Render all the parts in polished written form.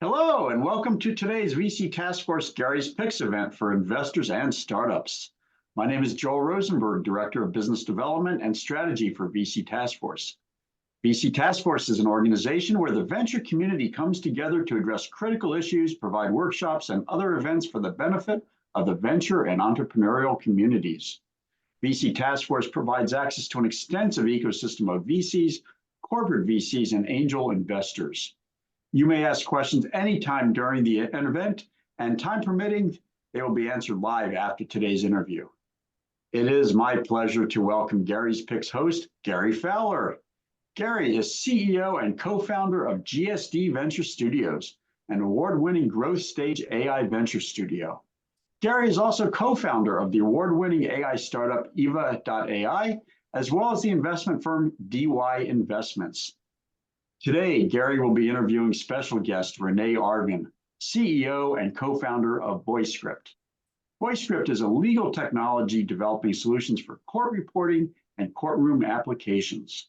Hello, and welcome to today's VC Task Force Gary's Picks event for investors and startups. My name is Joel Rosenberg, Director of Business Development and Strategy for VC Task Force. VC Task Force is an organization where the venture community comes together to address critical issues, provide workshops, and other events for the benefit of the venture and entrepreneurial communities. VC Task Force provides access to an extensive ecosystem of VCs, corporate VCs, and angel investors. You may ask questions anytime during the event, and time permitting, they will be answered live after today's interview. It is my pleasure to welcome Gary's Picks host, Gary Fowler. Gary is CEO and co-founder of GSD Venture Studios, an award-winning growth stage AI venture studio. Gary is also co-founder of the award-winning AI startup Eva.ai, as well as the investment firm DY Investments. Today, Gary will be interviewing special guest Rene Arvin, CEO and co-founder of VoiceScript. VoiceScript is a legal technology developing solutions for court reporting and courtroom applications.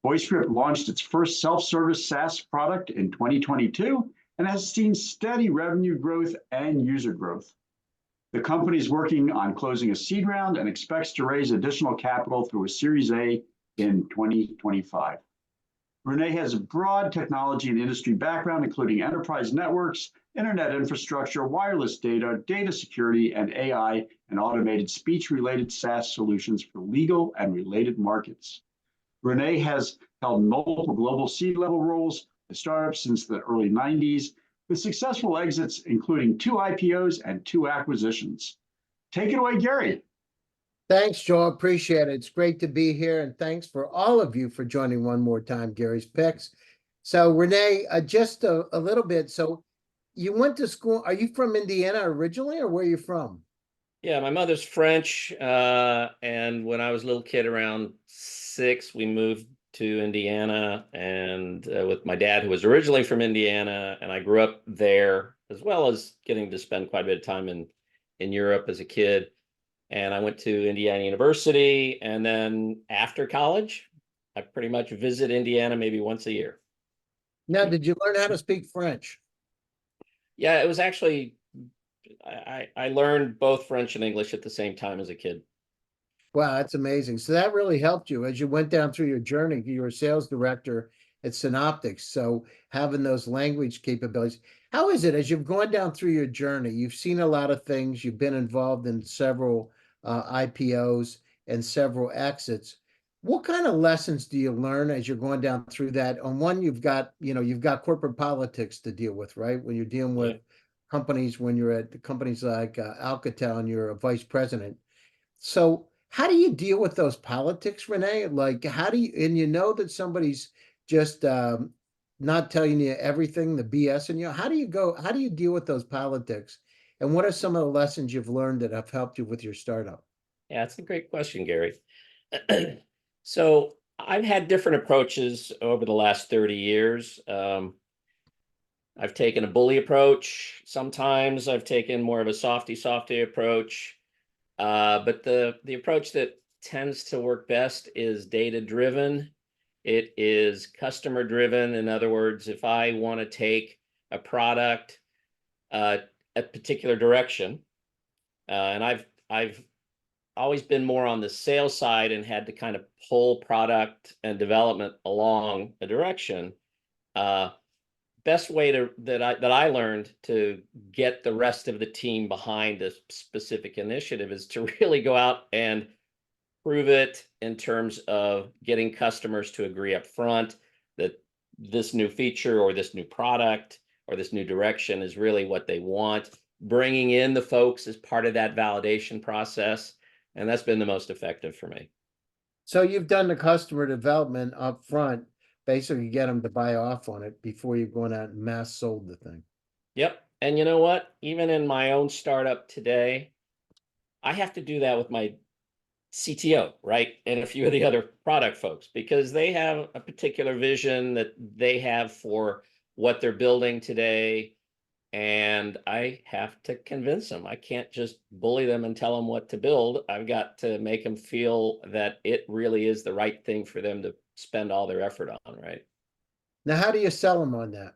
VoiceScript launched its first self-service SaaS product in 2022 and has seen steady revenue growth and user growth. The company is working on closing a seed round and expects to raise additional capital through a Series A in 2025. Rene has a broad technology and industry background, including enterprise networks, internet infrastructure, wireless data, data security, and AI, and automated speech-related SaaS solutions for legal and related markets. Rene has held multiple global C-level roles at startups since the early 90s, with successful exits, including 2 IPOs and 2 acquisitions. Take it away, Gary. Thanks, Joel. Appreciate it. It's great to be here, and thanks for all of you for joining one more time, Gary's Picks. So, Rene, just a little bit. So, you went to school. Are you from Indiana originally, or where are you from? Yeah, my mother's French, and when I was a little kid, around 6, we moved to Indiana, and with my dad, who was originally from Indiana, and I grew up there, as well as getting to spend quite a bit of time in Europe as a kid. And I went to Indiana University, and then after college, I pretty much visit Indiana maybe once a year. Now, did you learn how to speak French? Yeah, it was actually, I learned both French and English at the same time as a kid. Wow, that's amazing. So that really helped you as you went down through your journey. You were a sales director at Synoptics, so having those language capabilities. How is it as you've gone down through your journey? You've seen a lot of things. You've been involved in several IPOs and several exits. What kind of lessons do you learn as you're going down through that? On one, you've got corporate politics to deal with, right? When you're dealing with companies, when you're at companies like Alcatel and you're a vice president. So how do you deal with those politics, Rene? Like, and you know that somebody's just not telling you everything, the BS in you. How do you deal with those politics? And what are some of the lessons you've learned that have helped you with your startup? Yeah, that's a great question, Gary. So I've had different approaches over the last 30 years. I've taken a bully approach. Sometimes I've taken more of a softy approach. But the approach that tends to work best is data-driven. It is customer-driven. In other words, if I want to take a product a particular direction, and I've always been more on the sales side and had to kind of pull product and development along a direction. Best way that I learned to get the rest of the team behind a specific initiative is to really go out and prove it in terms of getting customers to agree up front that this new feature or this new product or this new direction is really what they want, bringing in the folks as part of that validation process. And that's been the most effective for me. So you've done the customer development up front, basically get them to buy off on it before you're going out and mass sold the thing. Yep. And you know what? Even in my own startup today, I have to do that with my CTO, right? And a few of the other product folks, because they have a particular vision that they have for what they're building today. And I have to convince them. I can't just bully them and tell them what to build. I've got to make them feel that it really is the right thing for them to spend all their effort on, right? Now, how do you sell them on that?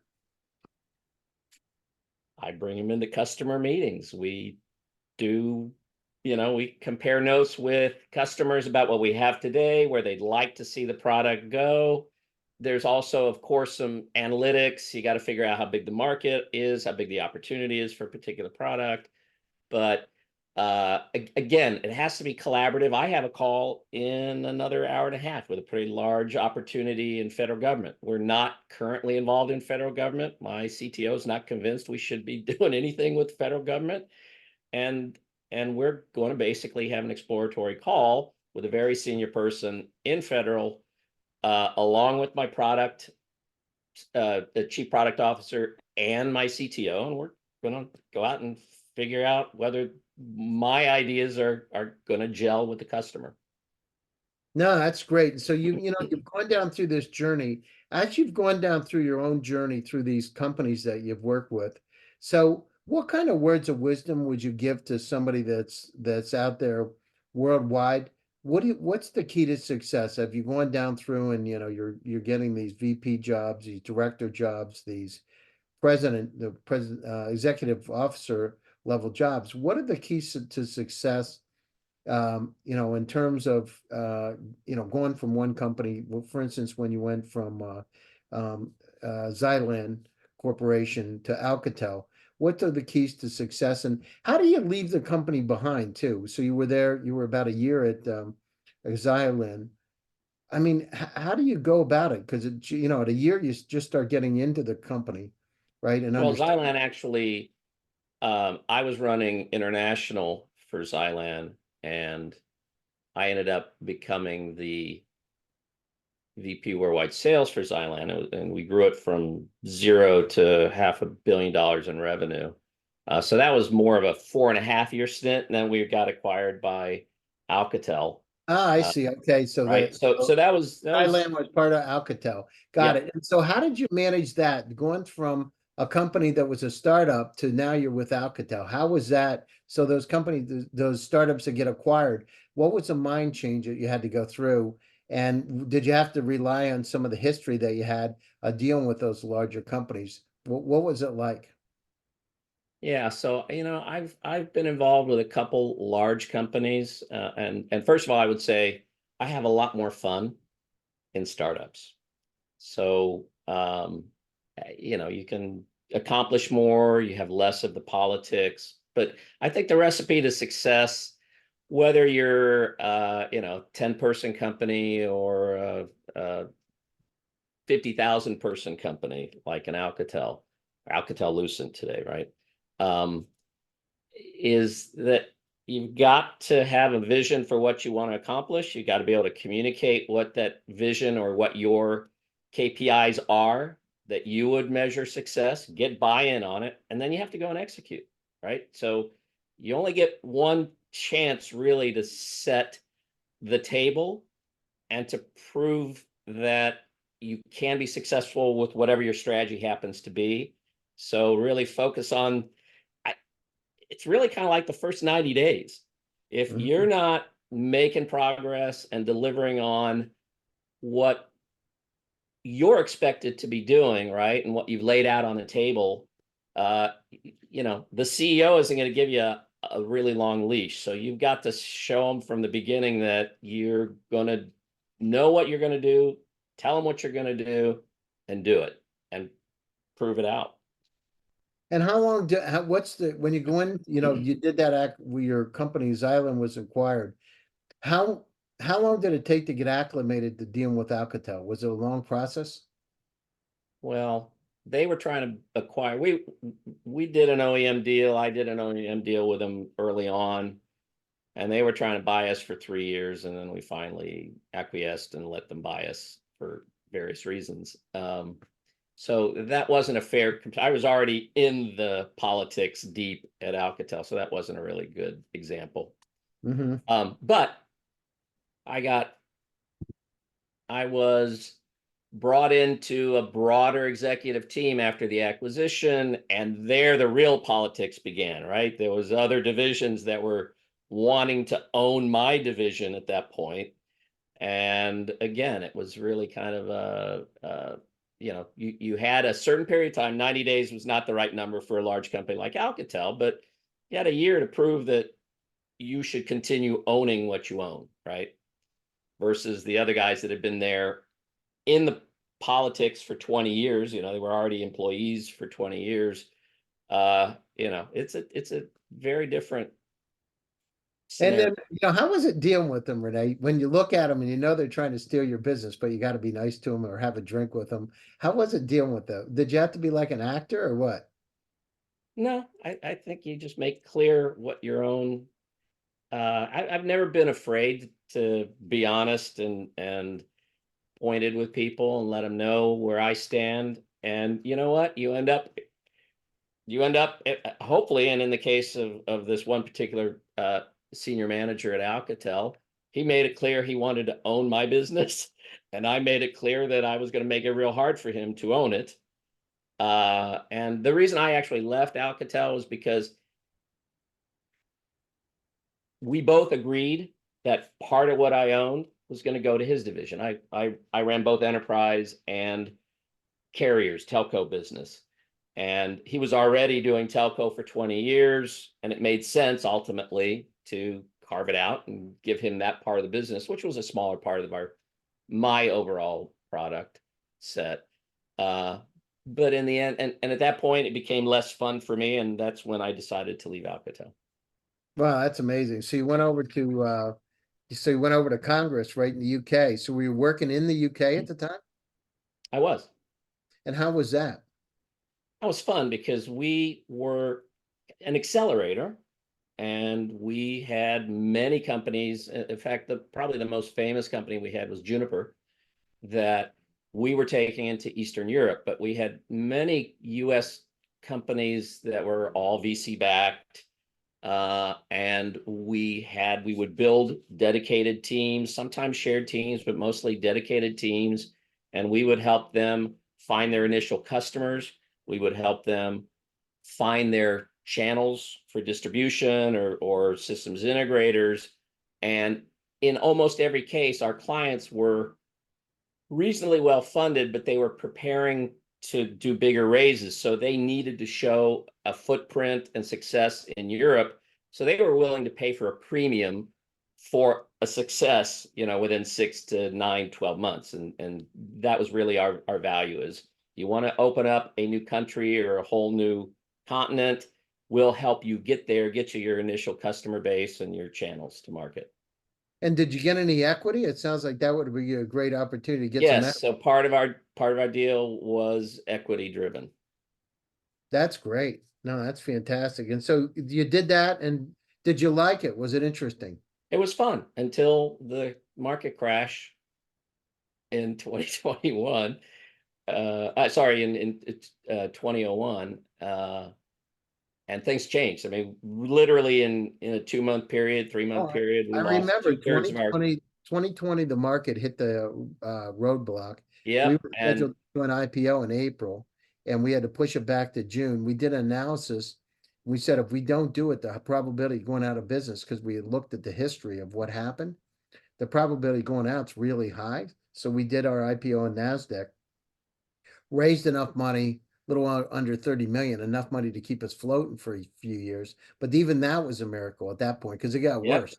I bring them into customer meetings. We do, we compare notes with customers about what we have today, where they'd like to see the product go. There's also, of course, some analytics. You got to figure out how big the market is, how big the opportunity is for a particular product. But again, it has to be collaborative. I have a call in another hour and a half with a pretty large opportunity in federal government. We're not currently involved in federal government. My CTO is not convinced we should be doing anything with federal government. And we're going to basically have an exploratory call with a very senior person in federal, along with my the chief product officer and my CTO. And we're going to go out and figure out whether my ideas are going to gel with the customer. No, that's great. So you've gone down through this journey. As you've gone down through your own journey through these companies that you've worked with. So what kind of words of wisdom would you give to somebody that's out there worldwide? What's the key to success? Have you gone down through and you're getting these VP jobs, these director jobs, these executive officer level jobs? What are the keys to success? In terms of going from one company, well, for instance, when you went from Xylan Corporation to Alcatel, what are the keys to success, and how do you leave the company behind too? So you were about a year at Xylan. I mean, how do you go about it? Because at a year you just start getting into the company, right? And Well, understand. Xylan actually, I was running international for Xylan, and I ended up becoming the VP worldwide sales for Xylan, and we grew it from 0 to $500 million in revenue. So that was more of a 4.5-year stint, and then we got acquired by Alcatel. I see. Okay, so Right. So that was Thailand was part of Alcatel. Got it. And so how did you manage that going from a company that was a startup to now you're with Alcatel? How was that? So those companies, those startups that get acquired, what was the mind change that you had to go through? And did you have to rely on some of the history that you had dealing with those larger companies? What was it like? Yeah, so I've been involved with a couple large companies, and first of all, I would say I have a lot more fun in startups. So you can accomplish more, you have less of the politics, but I think the recipe to success, whether you're 10-person company or a 50,000 person company like an Alcatel Lucent today, right? Is that you've got to have a vision for what you want to accomplish. You got to be able to communicate what that vision or what your KPIs are that you would measure success, get buy-in on it, and then you have to go and execute, right? So you only get one chance really to set the table and to prove that you can be successful with whatever your strategy happens to be. So really focus on, it's really kind of like the first 90 days. If you're not making progress and delivering on what you're expected to be doing, right, and what you've laid out on the table, the CEO isn't going to give you a really long leash. So you've got to show them from the beginning that you're going to know what you're going to do, tell them what you're going to do, and do it, and prove it out. And how long when you go in, you did that act where your company Xylan was acquired. How how long did it take to get acclimated to dealing with Alcatel? Was it a long process? Well, they were trying to acquire. We did an OEM deal. I did an OEM deal with them early on, and they were trying to buy us for 3 years, and then we finally acquiesced and let them buy us for various reasons. So that wasn't a fair. I was already in the politics deep at Alcatel, so that wasn't a really good example. Mm-hmm. But I was brought into a broader executive team after the acquisition, and there the real politics began, right? There was other divisions that were wanting to own my division at that point. And again, it was really kind of you had a certain period of time. 90 days was not the right number for a large company like Alcatel, but you had a year to prove that you should continue owning what you own, right? Versus the other guys that had been there in the politics for 20 years. They were already employees for 20 years. It's a very different And scenario. then, how was it dealing with them, Rene? When you look at them and they're trying to steal your business, but you got to be nice to them or have a drink with them. How was it dealing with them? Did you have to be like an actor or what? No, I think you just make clear what your own. I've never been afraid to be honest and pointed with people and let them know where I stand. And you know what? You end up hopefully, and in the case of this one particular senior manager at Alcatel, he made it clear he wanted to own my business, and I made it clear that I was going to make it real hard for him to own it. And the reason I actually left Alcatel was because we both agreed that part of what I owned was going to go to his division. I ran both enterprise and carriers, telco business. And he was already doing telco for 20 years, and it made sense ultimately to carve it out and give him that part of the business, which was a smaller part of my overall product set. But in the end, and at that point, it became less fun for me, and that's when I decided to leave Alcatel. Wow, that's amazing. So you went over to Congress, right, in the UK. So were you working in the UK at the time? I was. And how was that? That was fun because we were an accelerator, and we had many companies. In fact, probably the most famous company we had was Juniper, that we were taking into Eastern Europe. But we had many US companies that were all VC backed. And we would build dedicated teams, sometimes shared teams, but mostly dedicated teams. And we would help them find their initial customers. We would help them find their channels for distribution or systems integrators. And in almost every case, our clients were reasonably well funded, but they were preparing to do bigger raises. So they needed to show a footprint and success in Europe. So they were willing to pay for a premium for a success, within 6 to 9, 12 months. And that was really our value is you want to open up a new country or a whole new continent, we'll help you get there, get you your initial customer base and your channels to market. And did you get any equity? It sounds like that would be a great opportunity to get some. Yes, so part of our deal was equity driven. That's great. No, that's fantastic. And so you did that, and did you like it? Was it interesting? It was fun until the market crash in 2021. Sorry, in 2001. And things changed. I mean, literally in a 2-month period, 3-month period, we I lost remember 2/3 of our. 2020, the market hit the roadblock. Yeah, We were scheduled to do an IPO in April, and we had to push it back to June. We did an analysis. We said if we don't do it, the probability of going out of business, because we had looked at the history of what happened, the probability of going out is really high. So we did our IPO on NASDAQ, raised enough money, little under 30 million, enough money to keep us floating for a few years. But even that was a miracle at that point because it got worse.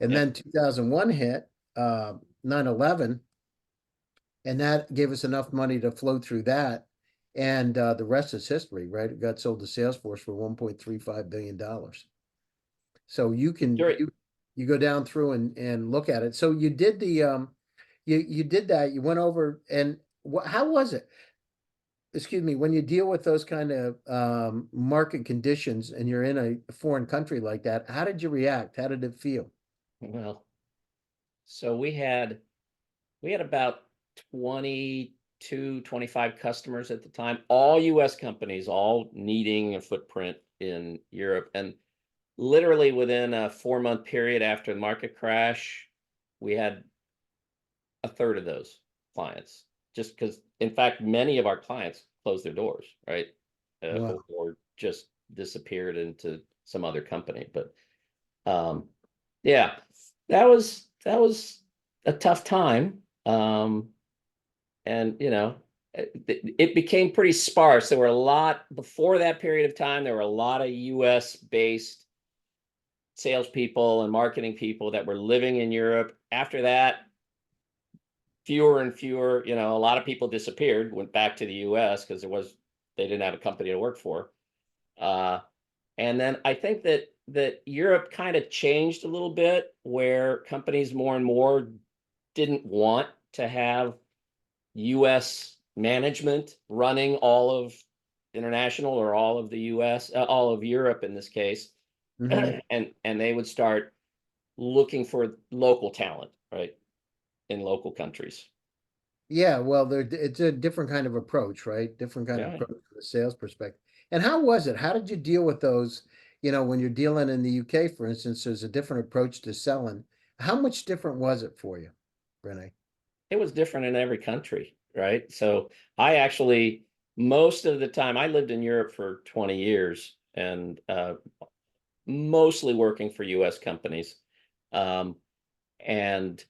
And then 2001 hit, 9/11, and that gave us enough money to float through that. And the rest is history, right? It got sold to Salesforce for $1.35 billion. So you can you go down through and look at it. So you did the you did that. You went over and how was it? Excuse me, when you deal with those kind of market conditions and you're in a foreign country like that, how did you react? How did it feel? Well, so we had about 22, 25 customers at the time, all US companies, all needing a footprint in Europe. And literally within a 4-month period after the market crash, we had a third of those clients, just because, in fact, many of our clients closed their doors, right? Wow. Or just disappeared into some other company. But yeah, that was a tough time. And it became pretty sparse. There were a lot before that period of time. There were a lot of US based salespeople and marketing people that were living in Europe. After that, fewer and fewer, a lot of people disappeared, went back to the US because they didn't have a company to work for. And then I think that Europe kind of changed a little bit, where companies more and more didn't want to have US management running all of international or all of the US, all of Europe in this case. Mhm. And they would start looking for local talent, right, in local countries. Yeah, well, it's a different kind of approach, right? Different kind of Yeah. approach from the sales perspective. And how was it? How did you deal with those? When you're dealing in the UK, for instance, there's a different approach to selling. How much different was it for you, Rene? It was different in every country, right? So I actually, most of the time, I lived in Europe for 20 years and mostly working for US companies. And and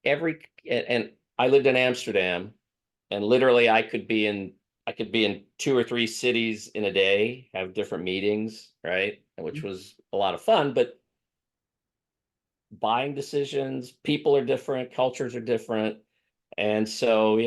I lived in Amsterdam, and literally I could be in 2 or 3 cities in a day, have different meetings, right? Which was a lot of fun, but buying decisions, people are different, cultures are different. And so,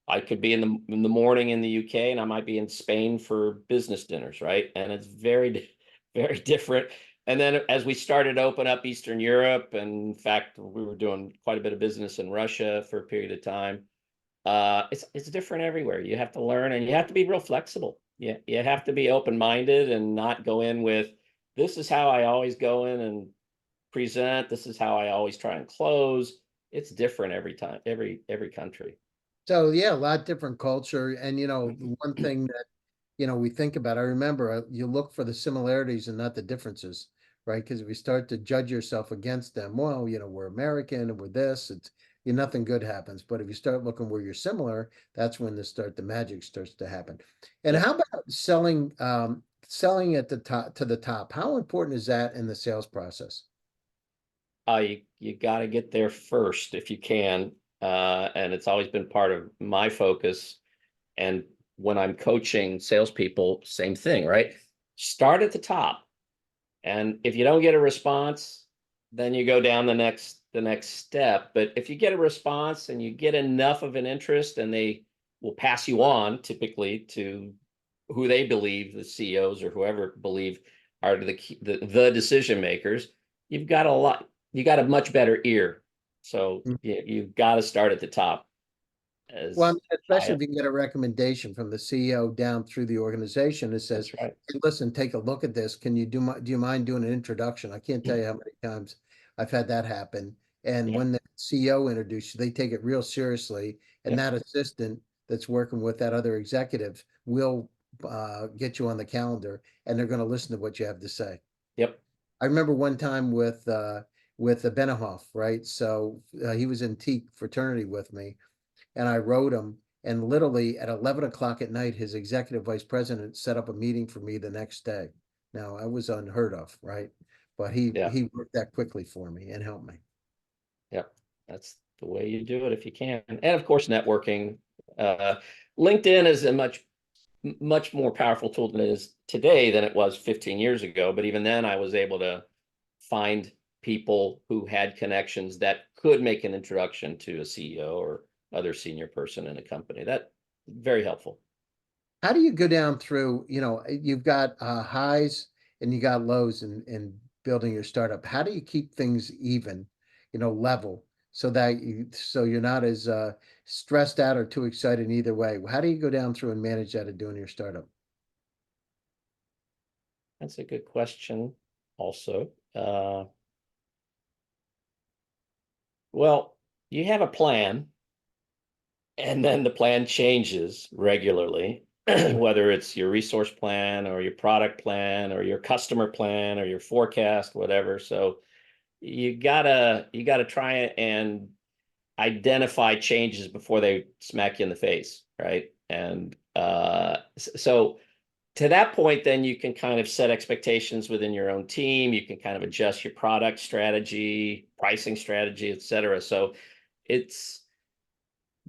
I could be in the morning in the UK and I might be in Spain for business dinners, right? And it's very, very different. And then as we started to open up Eastern Europe, and in fact, we were doing quite a bit of business in Russia for a period of time. It's different everywhere. You have to learn, and you have to be real flexible. You have to be open-minded and not go in with, this is how I always go in and present. This is how I always try and close. It's different every time, every country. So yeah, a lot different culture. And the one thing that we think about, I remember you look for the similarities and not the differences, right? Because if you start to judge yourself against them, well, we're American and we're this, nothing good happens. But if you start looking where you're similar, that's when the magic starts to happen. And Yep. how about selling at the top to the top? How important is that in the sales process? You got to get there first if you can. And it's always been part of my focus. And when I'm coaching salespeople, same thing, right? Start at the top. And if you don't get a response, then you go down the next step. But if you get a response and you get enough of an interest, and they will pass you on typically to who they believe, the CEOs or whoever believe are the decision makers, you got a much better ear. So you've got to start at the top Well, I as mean, especially if you can get a recommendation from the CEO down through the organization that says, that's right. "Hey, listen, take a look at this. Can you do you mind doing an introduction?" I can't tell you how many times I've had that happen. And Yeah. when the CEO introduces you, they take it real seriously. And Yep. that assistant that's working with that other executive will get you on the calendar, and they're going to listen to what you have to say. Yep. I remember one time with the Benehoff, right? So he was in Teak fraternity with me, and I wrote him. And literally at 11 o'clock at night, his executive vice president set up a meeting for me the next day. Now, I was unheard of, right? But he Yeah. he worked that quickly for me and helped me. Yep. That's the way you do it if you can. And of course, networking. Uh, LinkedIn is a much more powerful tool than it is today than it was 15 years ago. But even then, I was able to find people who had connections that could make an introduction to a CEO or other senior person in a company. That very helpful. How do you go down through, you've got highs and you got lows in building your startup. How do you keep things even, level so you're not as stressed out or too excited either way? How do you go down through and manage that in doing your startup? That's a good question also. Well, you have a plan, and then the plan changes regularly, whether it's your resource plan or your product plan or your customer plan or your forecast, whatever. So you gotta try and identify changes before they smack you in the face, right? And so to that point, then you can kind of set expectations within your own team. You can kind of adjust your product strategy, pricing strategy, et cetera. So it's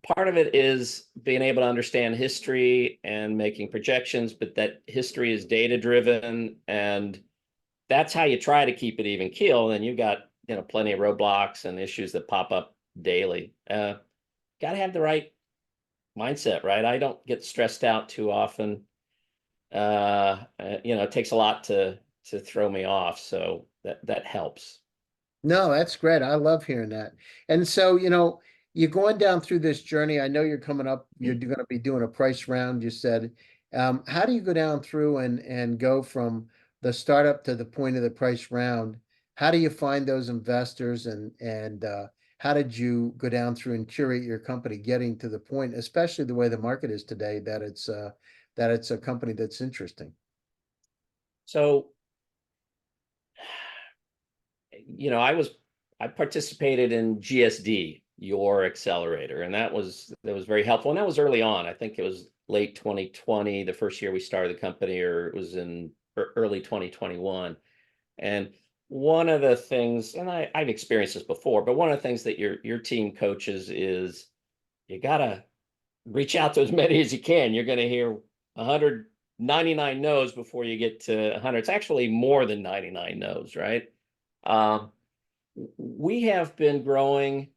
part of it is being able to understand history and making projections, but that history is data driven, and that's how you try to keep it even keel. And you've got, plenty of roadblocks and issues that pop up daily. Got to have the right mindset, right? I don't get stressed out too often. It takes a lot to throw me off, so that helps. No, that's great. I love hearing that. And so, you're going down through this journey. I know you're coming up, you're going to be doing a price round, you said. How do you go down through and go from the startup to the point of the price round? How do you find those investors and how did you go down through and curate your company getting to the point, especially the way the market is today, that it's a company that's interesting? So, I participated in GSD, your accelerator, and that was very helpful. And that was early on. I think it was late 2020, the first year we started the company, or it was in early 2021. And one of the things, and I've experienced this before, but one of the things that your team coaches is you gotta reach out to as many as you can. You're going to hear 199 no's before you get to 100. It's actually more than 99 no's, right? We have been growing.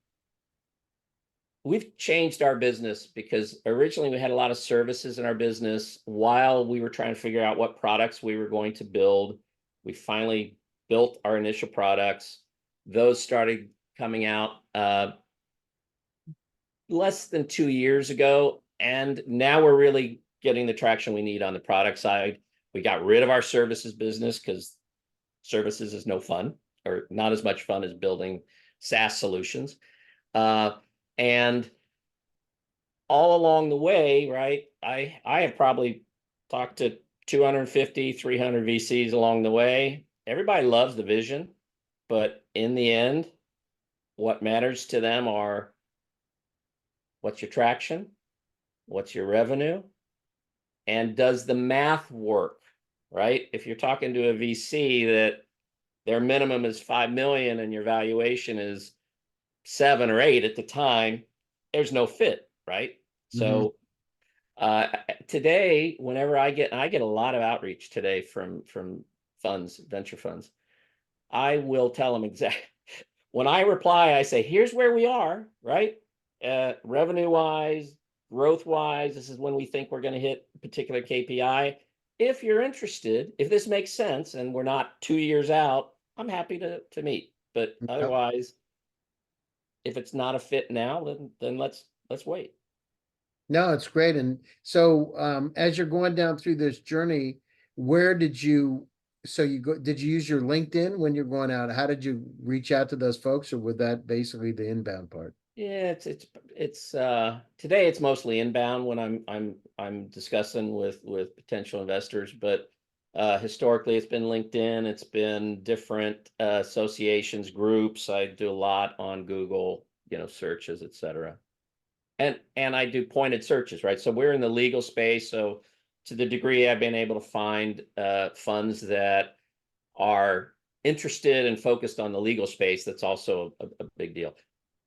We've changed our business because originally we had a lot of services in our business while we were trying to figure out what products we were going to build. We finally built our initial products. Those started coming out less than 2 years ago. And now we're really getting the traction we need on the product side. We got rid of our services business because services is no fun, or not as much fun as building SaaS solutions. And all along the way, right, I have probably talked to 250, 300 VCs along the way. Everybody loves the vision, but in the end, what matters to them are what's your traction, what's your revenue, and does the math work, right? If you're talking to a VC that their minimum is 5 million and your valuation is 7 or 8 at the time, there's no fit, right? So today, whenever I get a lot of outreach today from funds, venture funds, I will tell them exactly. When I reply, I say, here's where we are, right? Revenue wise, growth wise, this is when we think we're going to hit a particular KPI. If you're interested, if this makes sense and we're not 2 years out, I'm happy to meet. But otherwise, if it's not a fit now, then let's wait. No, it's great. And so as you're going down through this journey, where did you did you use your LinkedIn when you're going out? How did you reach out to those folks, or was that basically the inbound part? Yeah, it's today it's mostly inbound when I'm discussing with potential investors, but historically it's been LinkedIn, it's been different associations, groups. I do a lot on Google, searches, etc. And I do pointed searches, right? So we're in the legal space, so to the degree I've been able to find funds that are interested and focused on the legal space, that's also a big deal.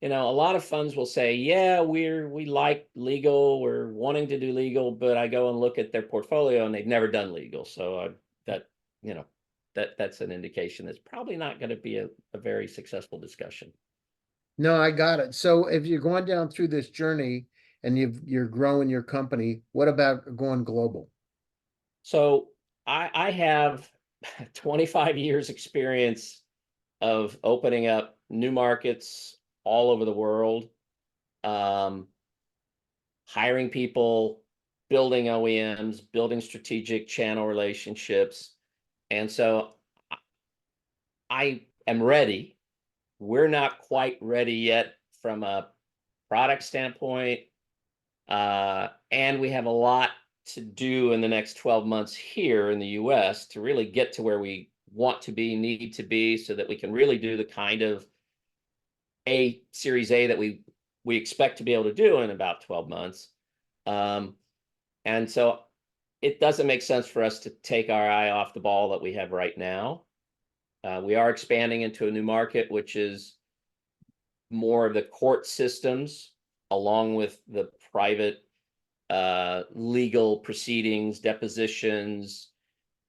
A lot of funds will say, yeah, we like legal, we're wanting to do legal, but I go and look at their portfolio and they've never done legal. So that's an indication that's probably not going to be a very successful discussion. No, I got it. So if you're going down through this journey and you're growing your company, what about going global? So I have 25 years experience of opening up new markets all over the world, hiring people, building OEMs, building strategic channel relationships. And so I am ready. We're not quite ready yet from a product standpoint. And we have a lot to do in the next 12 months here in the US to really get to where we want to be, need to be, so that we can really do the kind of Series A that we expect to be able to do in about 12 months. And so it doesn't make sense for us to take our eye off the ball that we have right now. We are expanding into a new market, which is more of the court systems along with the private legal proceedings, depositions,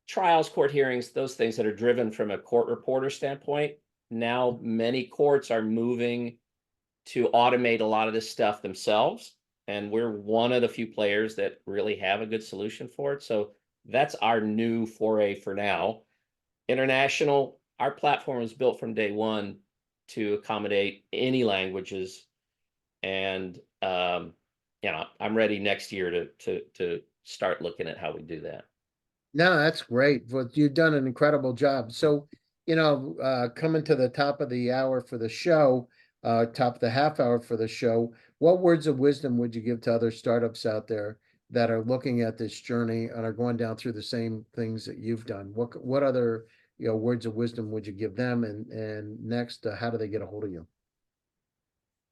trials, court hearings, those things that are driven from a court reporter standpoint. Now, many courts are moving to automate a lot of this stuff themselves. And we're one of the few players that really have a good solution for it. So that's our new foray for now. International, our platform was built from day one to accommodate any languages. And I'm ready next year to start looking at how we do that. No, that's great. But you've done an incredible job. So, coming to the top of the hour for the show, top of the half hour for the show, what words of wisdom would you give to other startups out there that are looking at this journey and are going down through the same things that you've done? What other, words of wisdom would you give them? And next, how do they get a hold of you?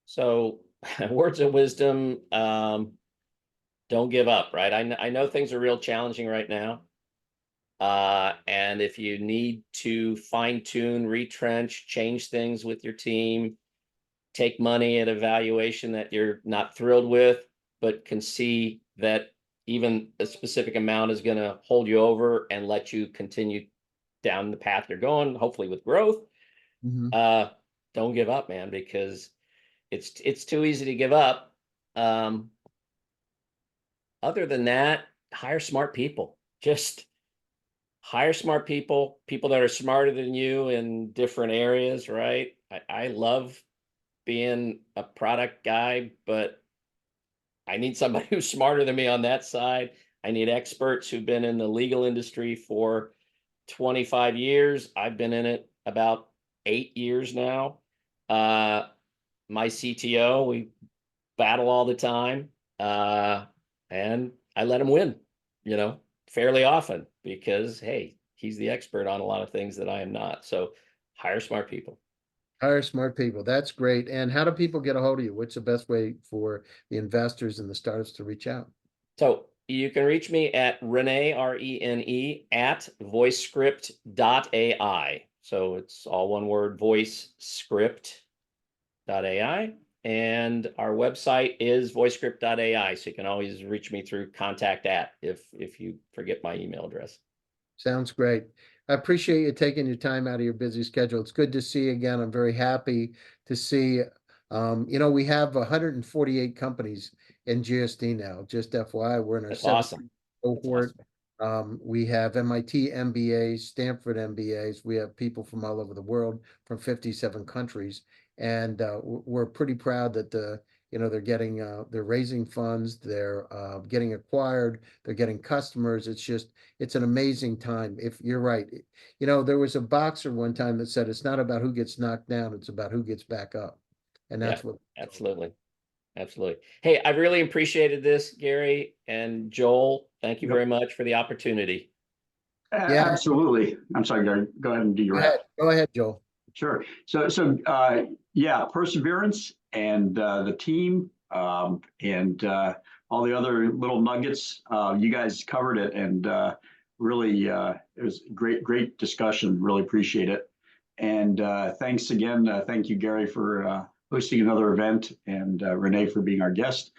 So words of wisdom, don't give up, right? I know things are real challenging right now. And if you need to fine tune, retrench, change things with your team, take money at a valuation that you're not thrilled with, but can see that even a specific amount is going to hold you over and let you continue down the path you're going, hopefully with growth. Don't give up, man, because it's too easy to give up. Other than that, hire smart people. Just hire smart people that are smarter than you in different areas, right? I love being a product guy, but I need somebody who's smarter than me on that side. I need experts who've been in the legal industry for 25 years. I've been in it about 8 years now. My CTO, we battle all the time. And I let him win, fairly often because, hey, he's the expert on a lot of things that I am not. So hire smart people. Hire smart people. That's great. And how do people get a hold of you? What's the best way for the investors and the startups to reach out? So you can reach me at Rene, RENE, at VoiceScript.ai. So it's all one word, VoiceScript.ai. And our website is VoiceScript.ai. So you can always reach me through contact at if you forget my email address. Sounds great. I appreciate you taking your time out of your busy schedule. It's good to see you again. I'm very happy to see, we have 148 companies in GSD now. Just FYI, we're in our That's seventh awesome. cohort. That's We have MIT MBAs, Stanford MBAs. We have people from all over the world from 57 countries. And we're pretty proud that they're getting, they're raising funds, they're getting acquired, they're getting customers. It's an amazing time. If you're right, there was a boxer one time that said, it's not about who gets knocked down, it's about who gets back up. And that's what. Absolutely. Absolutely. Hey, I really appreciated this, Gary and Joel. Thank you very much for the opportunity. Yeah. Absolutely. I'm sorry, Gary. Go ahead and do your wrap. Go ahead, Joel. Sure. So yeah, perseverance and the team and all the other little nuggets. You guys covered it, and really it was great discussion. Really appreciate it. And thanks again. Thank you, Gary, for hosting another event, and Rene for being our guest.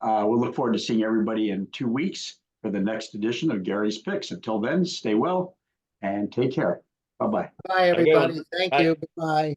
We'll look forward to seeing everybody in 2 weeks for the next edition of Gary's Picks. Until then, stay well and take care. Bye-bye. Bye, everybody. Thank you. Bye.